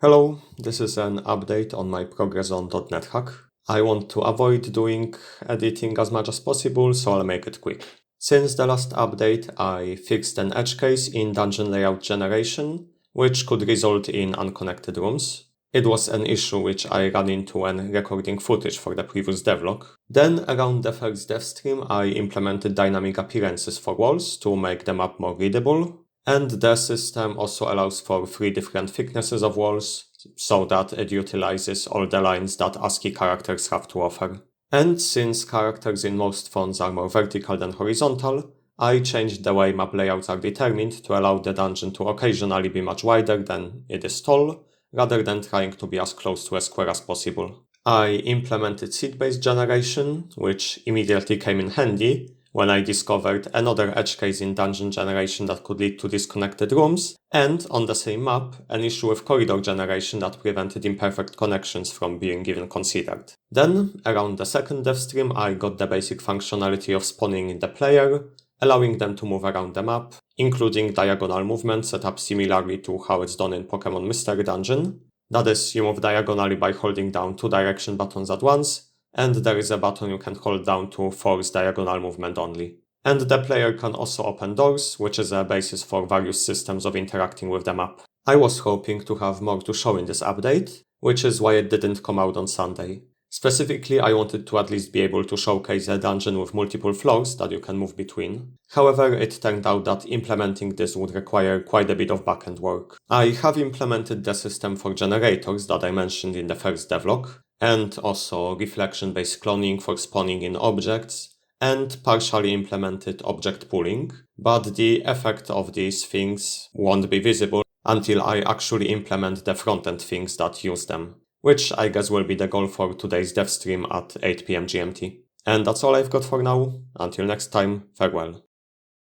Hello, this is an update on my progress on .NET Hack. I want to avoid doing editing as much as possible, so I'll make it quick. Since the last update, I fixed an edge case in dungeon layout generation, which could result in unconnected rooms. It was an issue which I ran into when recording footage for the previous devlog. Then, around the first dev stream, I implemented dynamic appearances for walls to make the map more readable. And the system also allows for 3 different thicknesses of walls, so that it utilizes all the lines that ASCII characters have to offer. And since characters in most fonts are more vertical than horizontal, I changed the way map layouts are determined to allow the dungeon to occasionally be much wider than it is tall, rather than trying to be as close to a square as possible. I implemented seed-based generation, which immediately came in handy when I discovered another edge case in dungeon generation that could lead to disconnected rooms, and on the same map, an issue with corridor generation that prevented imperfect connections from being even considered. Then, around the second dev stream, I got the basic functionality of spawning the player, allowing them to move around the map, including diagonal movement set up similarly to how it's done in Pokémon Mystery Dungeon. That is, you move diagonally by holding down 2 direction buttons at once, and there is a button you can hold down to force diagonal movement only. And the player can also open doors, which is a basis for various systems of interacting with the map. I was hoping to have more to show in this update, which is why it didn't come out on Sunday. Specifically, I wanted to at least be able to showcase a dungeon with multiple floors that you can move between. However, it turned out that implementing this would require quite a bit of backend work. I have implemented the system for generators that I mentioned in the first devlog, and also reflection-based cloning for spawning in objects, and partially implemented object pooling, but the effect of these things won't be visible until I actually implement the front-end things that use them, which I guess will be the goal for today's dev stream at 8 PM GMT. And that's all I've got for now. Until next time, farewell.